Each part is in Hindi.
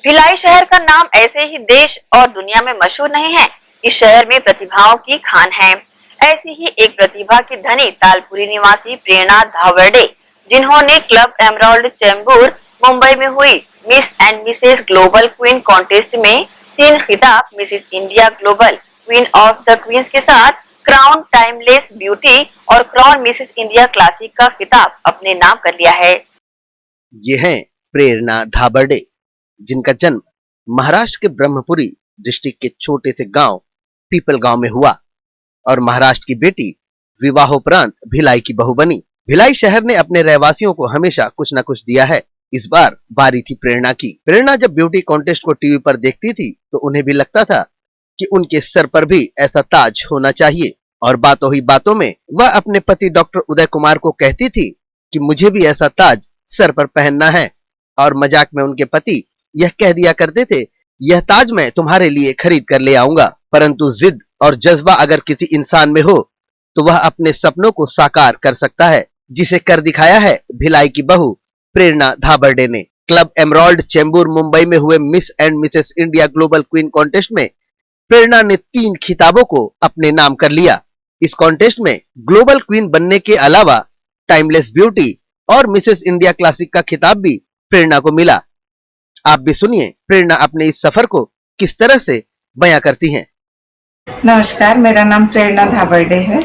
भिलाई शहर का नाम ऐसे ही देश और दुनिया में मशहूर नहीं है। इस शहर में प्रतिभाओं की खान है। ऐसी ही एक प्रतिभा की धनी तालपुरी निवासी प्रेरणा धाबरडे, जिन्होंने क्लब एमराल्ड चेंबूर मुंबई में हुई miss and Mrs global queen contest में 3 खिताब, Mrs India global queen of the queens के साथ क्राउन टाइमलेस ब्यूटी और क्राउन मिसेस इंडिया क्लासिक का खिताब अपने नाम कर लिया है। ये हैं प्रेरणा धाबरडे, जिनका जन्म महाराष्ट्र के ब्रह्मपुरी डिस्ट्रिक्ट के छोटे से गांव पीपल गांव में हुआ और महाराष्ट्र की बेटी विवाहोपरांत भिलाई की बहू बनी। भिलाई शहर ने अपने रहवासियों को हमेशा कुछ न कुछ दिया है। इस बार बारी थी प्रेरणा की। प्रेरणा जब ब्यूटी कॉन्टेस्ट को टीवी पर देखती थी तो उन्हें भी लगता था कि उनके सर पर भी ऐसा ताज होना चाहिए, और बातों ही बातों में वह अपने पति डॉक्टर उदय कुमार को कहती थी कि मुझे भी ऐसा ताज सर पर पहनना है, और मजाक में उनके पति यह कह दिया करते थे, यह ताज मैं तुम्हारे लिए खरीद कर ले आऊंगा। परंतु जिद और जज्बा अगर किसी इंसान में हो तो वह अपने सपनों को साकार कर सकता है, जिसे कर दिखाया है भिलाई की बहू प्रेरणा धाबरडे ने। क्लब एमराल्ड चेंबूर मुंबई में हुए miss and Mrs India global queen contest में प्रेरणा ने 3 खिताबों को अपने नाम कर लिया। इस कॉन्टेस्ट में ग्लोबल क्वीन बनने के अलावा टाइमलेस ब्यूटी और मिसेस इंडिया क्लासिक का खिताब भी प्रेरणा को मिला। आप भी सुनिए प्रेरणा अपने इस सफर को किस तरह से बयां करती हैं। नमस्कार, मेरा नाम प्रेरणा धाबरडे है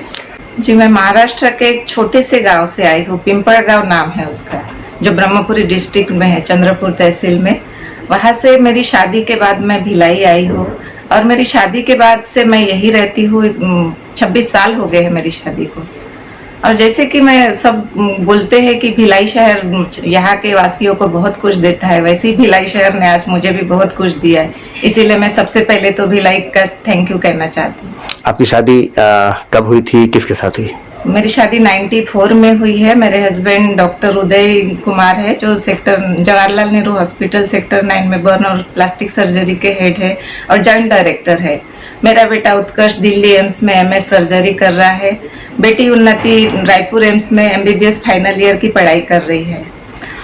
जी। मैं महाराष्ट्र के एक छोटे से गांव से आई हूँ, पिंपळगाव नाम है उसका, जो ब्रह्मपुरी डिस्ट्रिक्ट में है, चंद्रपुर तहसील में। वहाँ से मेरी शादी के बाद मैं भिलाई आई हूँ, और मेरी शादी के बाद से मैं यही रहती हूँ। 26 साल हो गए हैं मेरी शादी को। और जैसे कि मैं सब बोलते हैं कि भिलाई शहर यहाँ के वासियों को बहुत कुछ देता है, वैसे ही भिलाई शहर ने आज मुझे भी बहुत कुछ दिया है। इसीलिए मैं सबसे पहले तो भिलाई का थैंक यू कहना चाहती हूँ। आपकी शादी कब हुई थी, किसके साथ हुई? मेरी शादी 94 में हुई है। मेरे हस्बैंड डॉक्टर उदय कुमार है, जो sector Jawaharlal Nehru hospital sector 9 में बर्न और प्लास्टिक सर्जरी के हेड है और जॉइंट डायरेक्टर है। मेरा बेटा उत्कर्ष दिल्ली एम्स में MS सर्जरी कर रहा है। बेटी उन्नति रायपुर एम्स में MBBS फाइनल ईयर की पढ़ाई कर रही है।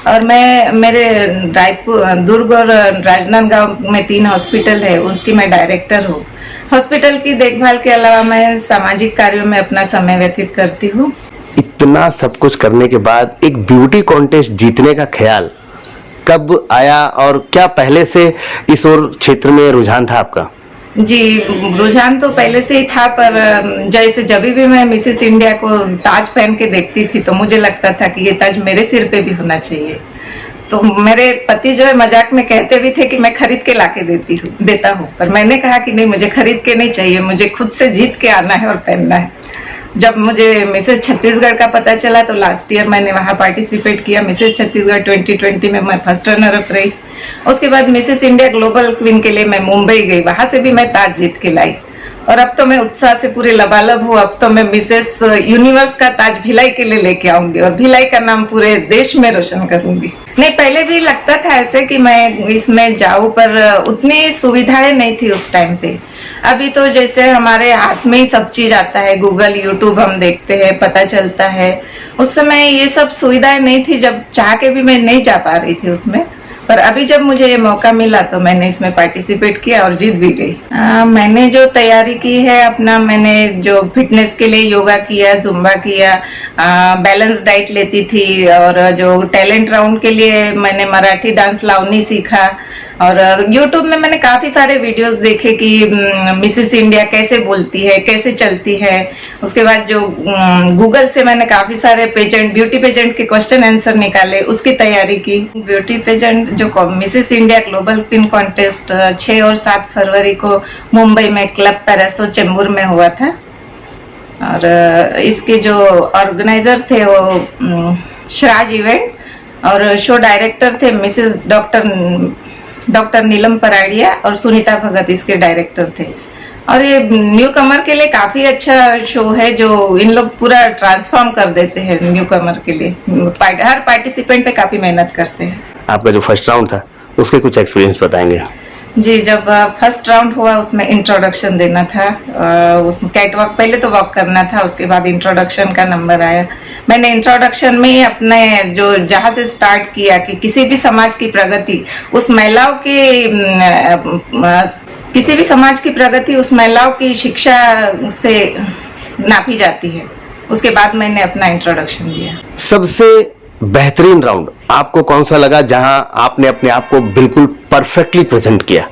और मैं मेरे रायपुर, दुर्ग और राजनांदगांव में 3 हॉस्पिटल है, उसकी मैं डायरेक्टर हूँ। हॉस्पिटल की देखभाल के अलावा मैं सामाजिक कार्यों में अपना समय व्यतीत करती हूँ। इतना सब कुछ करने के बाद एक ब्यूटी कॉन्टेस्ट जीतने का ख्याल कब आया, और क्या पहले से इस और क्षेत्र में रुझान था आपका? जी, रुझान तो पहले से ही था, पर जैसे जब भी मैं मिसेस इंडिया को ताज पहन के देखती थी तो मुझे लगता था कि ये ताज मेरे सिर पे भी होना चाहिए। तो मेरे पति जो है मजाक में कहते भी थे कि मैं खरीद के लाके देता हूँ, पर मैंने कहा कि नहीं, मुझे खरीद के नहीं चाहिए, मुझे खुद से जीत के आना है और पहनना है। जब मुझे मिसेस छत्तीसगढ़ का पता चला तो लास्ट ईयर मैंने वहाँ पार्टिसिपेट किया। मिसेस छत्तीसगढ़ 2020 में मैं फर्स्ट रनर अप रही। उसके बाद मिसेस इंडिया ग्लोबल क्वीन के लिए मैं मुंबई गई, वहाँ से भी मैं ताज जीत के लाई। और अब तो मैं उत्साह से पूरे लबालब हूँ। अब तो मैं मिसेस यूनिवर्स का ताज भिलाई के लिए लेके आऊंगी और भिलाई का नाम पूरे देश में रोशन करूंगी। नहीं, पहले भी लगता था ऐसे कि मैं इसमें जाऊं, पर उतनी सुविधाएं नहीं थी उस टाइम पे। अभी तो जैसे हमारे हाथ में ही सब चीज आता है, गूगल, यूट्यूब हम देखते हैं, पता चलता है। उस समय ये सब सुविधाएं नहीं थी, जब चाह के भी मैं नहीं जा पा रही थी उसमें। पर अभी जब मुझे ये मौका मिला तो मैंने इसमें पार्टिसिपेट किया और जीत भी गई। मैंने जो तैयारी की है अपना, मैंने जो फिटनेस के लिए योगा किया, जुम्बा किया, बैलेंस डाइट लेती थी, और जो टैलेंट राउंड के लिए मैंने मराठी डांस लावनी सीखा। और YouTube में मैंने काफी सारे वीडियोस देखे कि मिसेस इंडिया कैसे बोलती है, कैसे चलती है। उसके बाद जो गूगल से मैंने काफी सारे ब्यूटी पेजेंट के क्वेश्चन आंसर निकाले, उसकी तैयारी की। ब्यूटी पेजेंट जो Mrs India global queen contest 6 और 7 फरवरी को मुंबई में क्लब पैरासो चेंबूर में हुआ था। और इसके जो ऑर्गेनाइजर थे वो श्राज इवेंट, और शो डायरेक्टर थे मिसेस डॉक्टर नीलम पराडिया और सुनीता भगत इसके डायरेक्टर थे। और ये न्यू कमर के लिए काफी अच्छा शो है, जो इन लोग पूरा ट्रांसफॉर्म कर देते हैं न्यू कमर के लिए। हर पार्टिसिपेंट पे काफी मेहनत करते हैं। आपका जो फर्स्ट राउंड था उसके कुछ एक्सपीरियंस बताएंगे? जी, जब फर्स्ट राउंड हुआ उसमें इंट्रोडक्शन देना था, उसमें कैट वॉक पहले तो वॉक करना था, उसके बाद इंट्रोडक्शन का नंबर आया। मैंने इंट्रोडक्शन में ही अपने जो जहाँ से स्टार्ट किया कि किसी भी समाज की प्रगति उस महिलाओं की किसी भी समाज की प्रगति उस महिलाओं की शिक्षा से नापी जाती है। उसके बाद मैंने अपना इंट्रोडक्शन दिया। सबसे बेहतरीन राउंड आपको कौन सा लगा जहां आपने अपने आप को बिल्कुल परफेक्टली प्रेजेंट किया?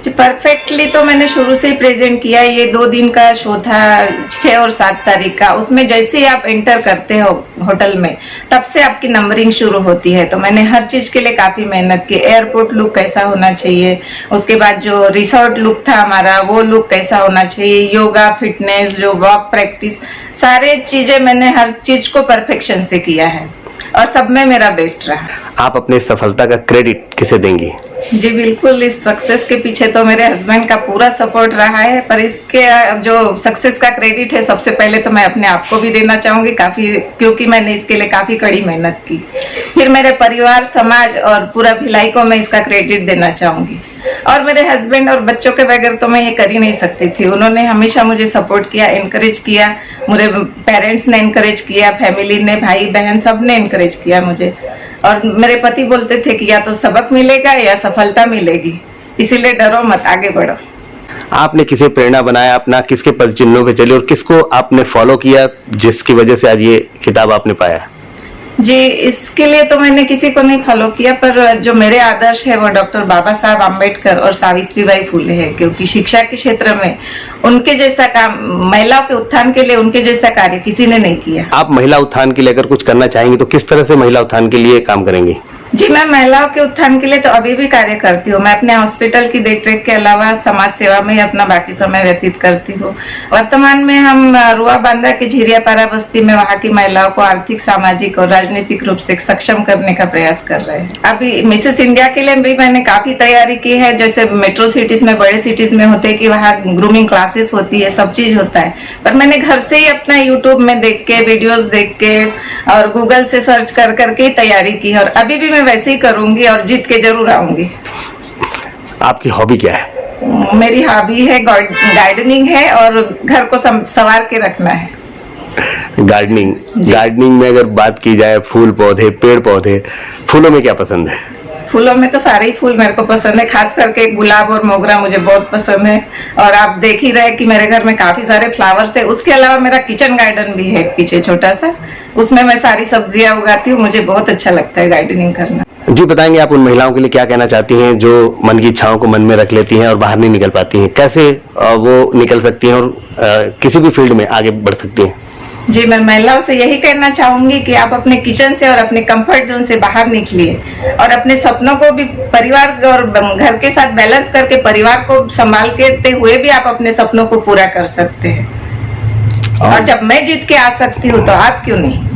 जी, परफेक्टली तो मैंने शुरू से ही प्रेजेंट किया। ये 2 दिन का शो था, 6 और 7 तारीख का। उसमें जैसे ही आप एंटर करते हो होटल में, तब से आपकी नंबरिंग शुरू होती है। तो मैंने हर चीज के लिए काफी मेहनत की। एयरपोर्ट लुक कैसा होना चाहिए, उसके बाद जो रिसोर्ट लुक था हमारा, वो लुक कैसा होना चाहिए, योगा, फिटनेस, जो वॉक प्रैक्टिस, सारे चीजें मैंने हर चीज को परफेक्शन से किया है और सब में मेरा बेस्ट रहा। आप अपनी सफलता का क्रेडिट किसे देंगी? जी बिल्कुल, इस सक्सेस के पीछे तो मेरे हस्बैंड का पूरा सपोर्ट रहा है, पर इसके जो सक्सेस का क्रेडिट है सबसे पहले तो मैं अपने आप को भी देना चाहूंगी काफी, क्योंकि मैंने इसके लिए काफी कड़ी मेहनत की। फिर मेरे परिवार, समाज और पूरा भिलाई को मैं इसका क्रेडिट देना चाहूंगी। और मेरे हस्बैंड और बच्चों के बगैर तो मैं ये कर ही नहीं सकती थी। उन्होंने हमेशा मुझे सपोर्ट किया, इनकरेज किया। मेरे पेरेंट्स ने इनकरेज किया, फैमिली ने, भाई बहन सब ने इनकरेज किया मुझे। और मेरे पति बोलते थे कि या तो सबक मिलेगा या सफलता मिलेगी, इसीलिए डरो मत, आगे बढ़ो। आपने किसे प्रेरणा बनाया अपना, किसके पद चिन्हों पे चले और किसको आपने फॉलो किया जिसकी वजह से आज ये खिताब आपने पाया? जी, इसके लिए तो मैंने किसी को नहीं फॉलो किया, पर जो मेरे आदर्श है वो डॉक्टर बाबा साहब आम्बेडकर और सावित्रीबाई फुले है, क्योंकि शिक्षा के क्षेत्र में उनके जैसा काम, महिलाओं के उत्थान के लिए उनके जैसा कार्य किसी ने नहीं किया। आप महिला उत्थान के लिए अगर कुछ करना चाहेंगे तो किस तरह से महिला उत्थान के लिए काम करेंगी? जी, मैं महिलाओं के उत्थान के लिए तो अभी भी कार्य करती हूँ। मैं अपने हॉस्पिटल की देखरेख के अलावा समाज सेवा में ही अपना बाकी समय व्यतीत करती हूँ। वर्तमान में हम रुआ बांदा के झिरियापारा बस्ती में वहाँ की महिलाओं को आर्थिक, सामाजिक और राजनीतिक रूप से सक्षम करने का प्रयास कर रहे हैं। अभी मिसेस इंडिया के लिए भी मैंने काफी तैयारी की है। जैसे मेट्रो सिटीज में, बड़े सिटीज में होते हैं कि वहाँ ग्रूमिंग क्लासेस होती है, सब चीज होता है, पर मैंने घर से ही अपना यूट्यूब में देख के, वीडियोज देख के और गूगल से सर्च कर करके तैयारी की, और अभी भी वैसे ही करूंगी और जीत के जरूर आऊंगी। आपकी हॉबी क्या है? मेरी हॉबी है गार्डनिंग है और घर को संवार के रखना है। गार्डनिंग। गार्डनिंग में अगर बात की जाए, फूल पौधे, पेड़ पौधे, फूलों में क्या पसंद है? फूलों में तो सारे ही फूल मेरे को पसंद है, खास करके गुलाब और मोगरा मुझे बहुत पसंद है। और आप देख ही रहे कि मेरे घर में काफी सारे फ्लावर्स है। उसके अलावा मेरा किचन गार्डन भी है पीछे छोटा सा, उसमें मैं सारी सब्जियां उगाती हूँ। मुझे बहुत अच्छा लगता है गार्डनिंग करना। जी, बताएंगे आप उन महिलाओं के लिए क्या कहना चाहती हैं जो मन की इच्छाओं को मन में रख लेती हैं और बाहर नहीं निकल पाती हैं? कैसे वो निकल सकती हैं और किसी भी फील्ड में आगे बढ़ सकती हैं? जी, मैं महिलाओं से यही कहना चाहूंगी कि आप अपने किचन से और अपने कंफर्ट जोन से बाहर निकलिए और अपने सपनों को भी परिवार और घर के साथ बैलेंस करके, परिवार को संभालते हुए भी आप अपने सपनों को पूरा कर सकते हैं। और जब मैं जीत के आ सकती हूँ तो आप क्यों नहीं।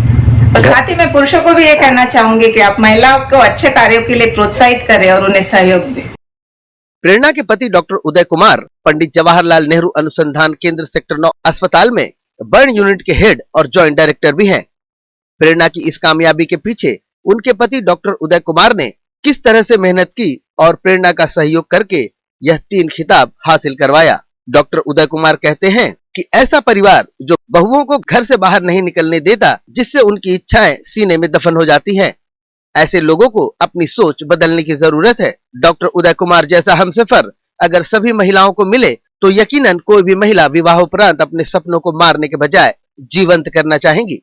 और साथ ही मैं पुरुषों को भी ये कहना चाहूंगी कि आप महिलाओं को अच्छे कार्यों के लिए प्रोत्साहित करें और उन्हें सहयोग दें। प्रेरणा के पति डॉक्टर उदय कुमार पंडित जवाहरलाल नेहरू अनुसंधान केंद्र सेक्टर 9 अस्पताल में बर्न यूनिट के हेड और जॉइंट डायरेक्टर भी हैं। प्रेरणा की इस कामयाबी के पीछे उनके पति डॉक्टर उदय कुमार ने किस तरह से मेहनत की और प्रेरणा का सहयोग करके यह 3 खिताब हासिल करवाया। डॉक्टर उदय कुमार कहते हैं कि ऐसा परिवार जो बहुओं को घर से बाहर नहीं निकलने देता, जिससे उनकी इच्छाएं सीने में दफन हो जाती हैं, ऐसे लोगों को अपनी सोच बदलने की जरूरत है। डॉक्टर उदय कुमार जैसा हमसफर अगर सभी महिलाओं को मिले तो यकीनन कोई भी महिला विवाहोपरांत अपने सपनों को मारने के बजाय जीवंत करना चाहेंगी।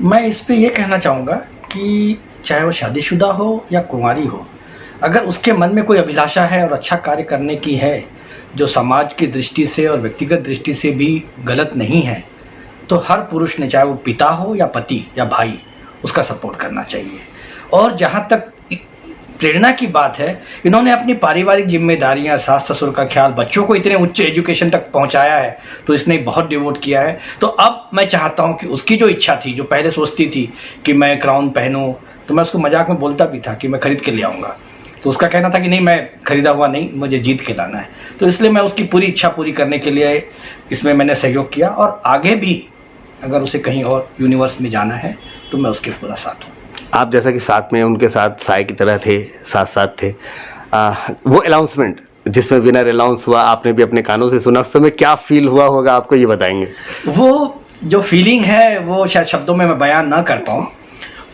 मैं इस पे ये कहना चाहूँगा कि चाहे वो शादीशुदा हो या कुंवारी हो, अगर उसके मन में कोई अभिलाषा है और अच्छा कार्य करने की है जो समाज की दृष्टि से और व्यक्तिगत दृष्टि से भी गलत नहीं है, तो हर पुरुष ने, चाहे वो पिता हो या पति या भाई, उसका सपोर्ट करना चाहिए। और जहाँ तक प्रेरणा की बात है, इन्होंने अपनी पारिवारिक जिम्मेदारियां, सास ससुर का ख्याल, बच्चों को इतने उच्च एजुकेशन तक पहुंचाया है, तो इसने बहुत डिवोट किया है। तो अब मैं चाहता हूं कि उसकी जो इच्छा थी, जो पहले सोचती थी कि मैं क्राउन पहनूं, तो मैं उसको मजाक में बोलता भी था कि मैं खरीद के ले आऊँगा, तो उसका कहना था कि नहीं, मैं खरीदा हुआ नहीं, मुझे जीत के लाना है। तो इसलिए मैं उसकी पूरी इच्छा पूरी करने के लिए इसमें मैंने सहयोग किया, और आगे भी अगर उसे कहीं और यूनिवर्स में जाना है तो मैं उसके पूरा साथ हूँ। आप जैसा कि साथ में उनके साथ साय की तरह थे, साथ साथ थे, वो अनाउंसमेंट जिसमें विनर अनाउंस हुआ, आपने भी अपने कानों से सुना, उस समय क्या फील हुआ होगा आपको, ये बताएंगे? वो जो फीलिंग है वो शायद शब्दों में मैं बयान ना कर पाऊँ।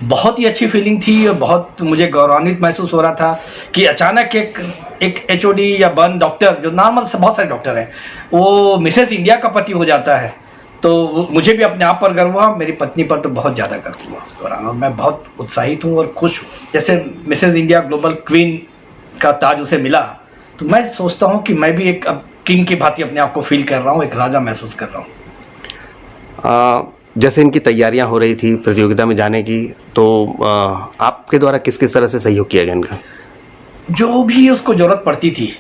बहुत ही अच्छी फीलिंग थी और बहुत मुझे गौरवान्वित महसूस हो रहा था कि अचानक एक HOD या बर्न डॉक्टर, जो नॉर्मल से बहुत सारे डॉक्टर हैं, वो मिसेस इंडिया का पति हो जाता है। तो मुझे भी अपने आप पर गर्व हुआ, मेरी पत्नी पर तो बहुत ज़्यादा गर्व हुआ उस दौरान, और मैं बहुत उत्साहित हूँ और खुश हूँ। जैसे मिसेस इंडिया ग्लोबल क्वीन का ताज उसे मिला, तो मैं सोचता हूँ कि मैं भी एक अब किंग की भांति अपने आप को फील कर रहा हूँ, एक राजा महसूस कर रहा हूँ। जैसे इनकी तैयारियां हो रही थी प्रतियोगिता में जाने की, तो आपके द्वारा किस किस तरह से सहयोग किया गया इनका? जो भी उसको ज़रूरत पड़ती थी,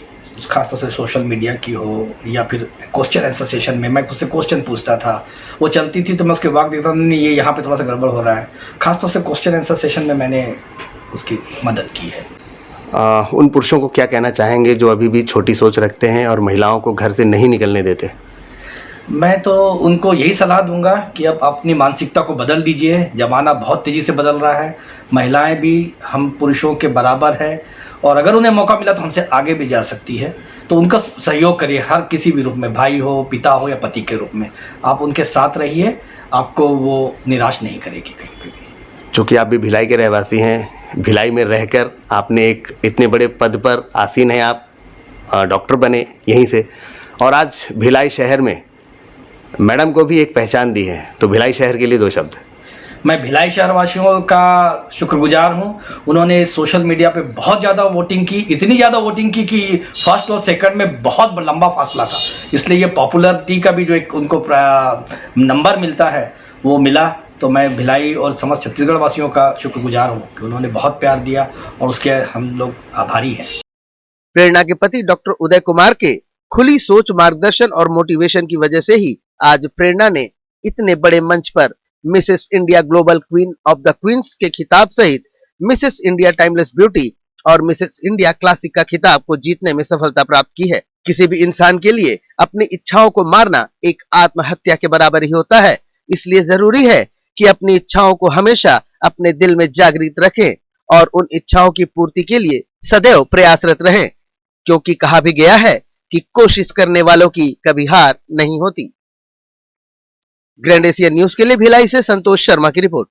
खासतौर से सोशल मीडिया की हो या फिर क्वेश्चन आंसर सेशन में, मैं उससे क्वेश्चन पूछता था, वो चलती थी तो मैं उसके वाक देखता था, नहीं ये यहाँ पे थोड़ा सा गड़बड़ हो रहा है। खासतौर से क्वेश्चन आंसर सेशन में मैंने उसकी मदद की है। उन पुरुषों को क्या कहना चाहेंगे जो अभी भी छोटी सोच रखते हैं और महिलाओं को घर से नहीं निकलने देते? मैं तो उनको यही सलाह दूंगा कि अब अपनी मानसिकता को बदल दीजिए। ज़माना बहुत तेज़ी से बदल रहा है, महिलाएं भी हम पुरुषों के बराबर है, और अगर उन्हें मौका मिला तो हमसे आगे भी जा सकती है। तो उनका सहयोग करिए, हर किसी भी रूप में, भाई हो, पिता हो या पति के रूप में, आप उनके साथ रहिए, आपको वो निराश नहीं करेगी कहीं पर भी। चूँकि आप भी भिलाई के रहवासी हैं, भिलाई में रहकर आपने एक इतने बड़े पद पर आसीन हैं, आप डॉक्टर बने यहीं से, और आज भिलाई शहर में मैडम को भी एक पहचान दी है, तो भिलाई शहर के लिए 2 शब्द। मैं भिलाई शहर वासियों का शुक्रगुजार हूं। उन्होंने सोशल मीडिया पे बहुत ज़्यादा वोटिंग की, इतनी ज़्यादा वोटिंग की कि फर्स्ट और सेकंड में बहुत लंबा फासला था। इसलिए ये पॉपुलरिटी का भी जो एक उनको नंबर मिलता है वो मिला। तो मैं भिलाई और समस्त छत्तीसगढ़ वासियों का शुक्रगुजार हूँ कि उन्होंने बहुत प्यार दिया, और उसके हम लोग आभारी हैं। प्रेरणा के पति डॉक्टर उदय कुमार के खुली सोच, मार्गदर्शन और मोटिवेशन की वजह से ही आज प्रेरणा ने इतने बड़े मंच पर Mrs India global queen of the queens के खिताब सहित मिसेस इंडिया टाइमलेस ब्यूटी और मिसेस इंडिया क्लासिक का खिताब को जीतने में सफलता प्राप्त की है। किसी भी इंसान के लिए अपनी इच्छाओं को मारना एक आत्महत्या के बराबर ही होता है। इसलिए जरूरी है कि अपनी इच्छाओं को हमेशा अपने दिल में जागृत रखें और उन इच्छाओं की पूर्ति के लिए सदैव प्रयासरत रहें, क्योंकि कहा भी गया है कि कोशिश करने वालों की कभी हार नहीं होती। ग्रैंड एशिया न्यूज के लिए भिलाई से संतोष शर्मा की रिपोर्ट।